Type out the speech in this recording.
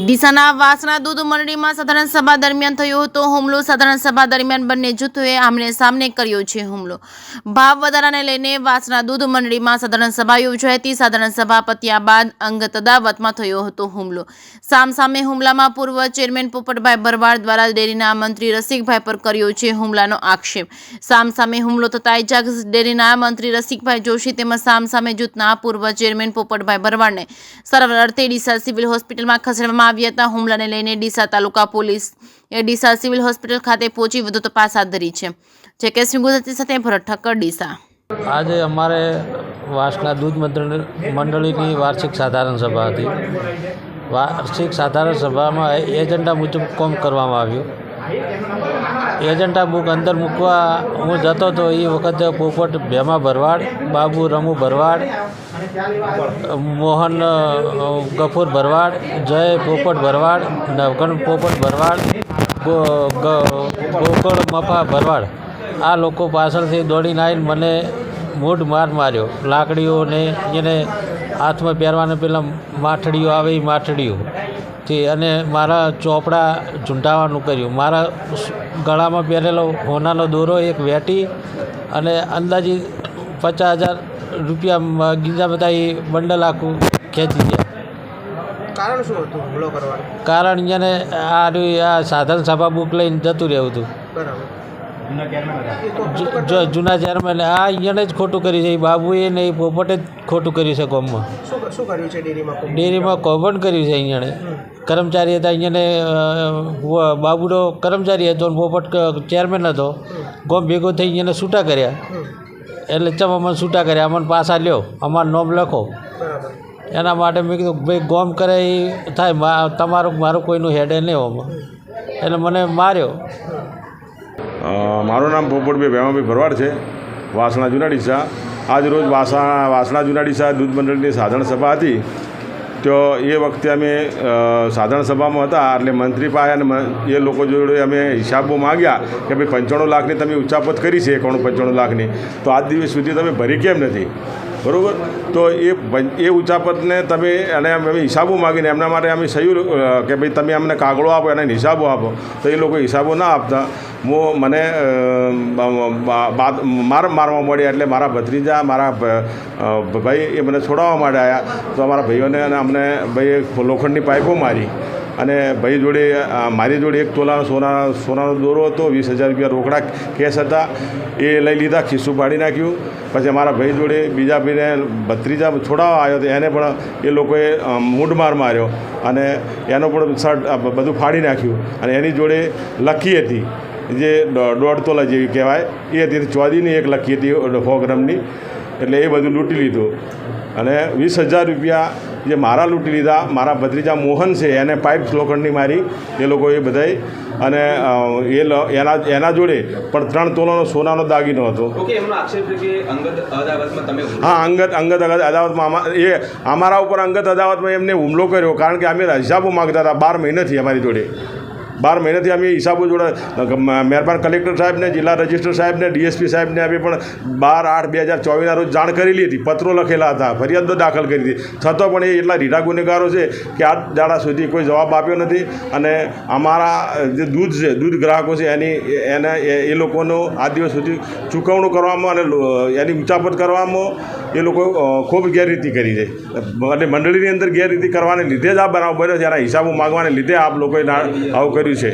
ડીસાના વાસણા દૂધ મંડળીમાં સાધારણ સભા દરમિયાન થયો હતો હુમલો। સાધારણ સભા દરમિયાન બંને જૂથોએ આમને સામને કર્યો છે હુમલો। ભાવ વધારાને લઈને વાસણા દૂધ મંડળીમાં સાધારણ સભા યોજાઈ હતી। સાધારણ સભા પત્યા બાદ અંગત અદાવતમાં થયો હતો હુમલો। સામસામે હુમલામાં પૂર્વ ચેરમેન પોપટભાઈ ભરવાડ દ્વારા ડેરીના મંત્રી રસિકભાઈ પર કર્યો છે હુમલાનો આક્ષેપ। સામસામે હુમલો થતા ઇજાગ્રસ્ત ડેરીના મંત્રી રસિકભાઈ જોશી તેમજ સામસામે જૂથના પૂર્વ ચેરમેન પોપટભાઈ ભરવાડને સારવાર અર્થે ડીસા સિવિલ હોસ્પિટલમાં ખસેડવામાં આવ્યા હતા। હુમલાને લઈને ડીસા તાલુકા પોલીસ ડીસા સિવિલ હોસ્પિટલ ખાતે પહોંચી વધુ તપાસ હાથ ધરી છે। જેકેએસવી ગુજરાતી સાથે ભરત ઠક્કર, ડીસા। આજે અમારે વાસણા દૂધ મંડળીની વાર્ષિક સાધારણ સભા હતી। વાર્ષિક સાધારણ સભામાં એજન્ડા મુજબ કામ કરવામાં આવ્યું। એજન્ડા બુક અંદર મૂકવા હું જતો હતો એ વખતે પોપટ ભેમા ભરવાડ, બાબુ રમુ ભરવાડ, મોહન ગફુર ભરવાડ, જય પોપટ ભરવાડ, નવગણ પોપટ ભરવાડ, ગોકળ મફા ભરવાડ આ લોકો પાછળથી દોડીને આવીને મને મૂઢ માર માર્યો। લાકડીઓને એને હાથમાં પહેરવાને પહેલાં માઠડીઓ આવે એ માઠડીઓથી અને મારા ચોપડા ઝૂંટાવાનું કર્યું। મારા ગળામાં પહેરેલો હોનાનો દોરો એક વેટી અને અંદાજિત 50,000 રૂપિયા ગીંજા બધા એ બંડલ આખું ખેંચી ગયા। કારણ શું હતું હુમલો કરવાનું? કારણ એને આ સાધારણ સભા બુક લઈને જતું રહેવું હતું। બરાબર। જૂના ચેરમેન આ અહીંયાને જ ખોટું કર્યું છે। એ બાબુએ ને એ પોપટે જ ખોટું કર્યું છે ગામમાં। શું કર્યું છે ડેરીમાં? ડેરીમાં કૌભાંડ કર્યું છે। અહીંયાને કર્મચારી હતા, અહીંયાને બાબુનો કર્મચારી હતો અને પોપટ ચેરમેન હતો। ગામ ભેગો થઈ અહીંયાને છૂટા કર્યા। એટલે ચમ અમને છૂટા કર્યા, અમને પાછા લ્યો, અમારું નામ લખો। એના માટે મેં કીધું ભાઈ ગોમ કરે એ થાય, તમારું મારું કોઈનું હેડે નહીં આમાં। એટલે મને માર્યો। મારું નામ પોપટભાઈ ભેમાભાઈ ભરવાડ છે, વાસણા જૂના ડીસા। આજ રોજ વાસણા જૂના ડીસા દૂધ મંડળની સાધારણ સભા હતી। તો એ વખતે અમે સાધારણ સભામાં હતા એટલે મંત્રી પાસે અને એ લોકો જોડે અમે હિસાબો માગ્યા કે ભાઈ 95 લાખની તમે ઉચાપત કરી છે, 95 લાખની, તો આજ દિવસ સુધી તમે ભરી કેમ નથી? બરાબર। તો એ ઉચાપતને તમે અને અમે હિસાબો માગીને એમના માટે અમે સહયું કે ભાઈ તમે અમને કાગળો આપો, એને હિસાબો આપો। તો એ લોકો હિસાબો ના આપતા મને મારવા મળ્યા। એટલે મારા ભત્રીજા, મારા ભાઈ એ મને છોડાવવા માટે આવ્યા। તો અમારા ભાઈઓને અને અમને ભાઈ લોખંડની પાઇપો મારી અને ભાઈ જોડે મારી જોડે 1 તોલા સોનાનો દોરો હતો, 20,000 રૂપિયા રોકડા કેશ હતા, એ લઈ લીધા, ખિસ્સું પાડી નાખ્યું। પછી અમારા ભાઈ જોડે બીજા ભાઈને ભત્રીજા છોડાવવા આવ્યો તો એને પણ એ લોકોએ મૂઢમાર માર્યો અને એનો પણ શર્ટ બધું ફાડી નાખ્યું। અને એની જોડે લખી હતી જે 1.5 તોલા જેવી કહેવાય એ હતી, ચોદીની એક લખી હતી 100 ગ્રામની। એટલે એ બધું લૂંટી લીધું અને 20,000 રૂપિયા જે મારા લૂંટી લીધા। મારા ભત્રીજા મોહન છે એને પાઇપ લોખંડની મારી એ લોકોએ બધાય। અને એના જોડે પણ 3 તોલાનો સોનાનો દાગીનો હતો। હા, અંગત અદાવતમાં એ અમારા ઉપર અંગત અદાવતમાં એમને હુમલો કર્યો। કારણ કે અમે હિસાબો માગતા હતા 12 મહિનાથી અમારી જોડે। 12 મહિનાથી અમે હિસાબો જોડે મહેરબાન કલેક્ટર સાહેબને, જિલ્લા રજિસ્ટર સાહેબને, ડીએસપી સાહેબને અમે પણ 12/8/2024 રોજ જાણ કરેલી હતી, પત્રો લખેલા હતા, ફરિયાદો દાખલ કરી હતી। છતાં પણ એ એટલા રીઢા ગુનેગારો છે કે આજ દાડા સુધી કોઈ જવાબ આપ્યો નથી। અને અમારા જે દૂધ છે, દૂધ ગ્રાહકો છે એ લોકોનું આ દિવસ સુધી ચૂકવણું કરવામાં અને એની ઉચાપત કરવામાં એ લોકો ખૂબ ગેરરીતિ કરી છે। અને મંડળીની અંદર ગેરરીતિ કરવાને લીધે જ આ બનાવ બન્યો છે। એના હિસાબો માગવાને લીધે આપ લોકોએ આવું કર્યું છે।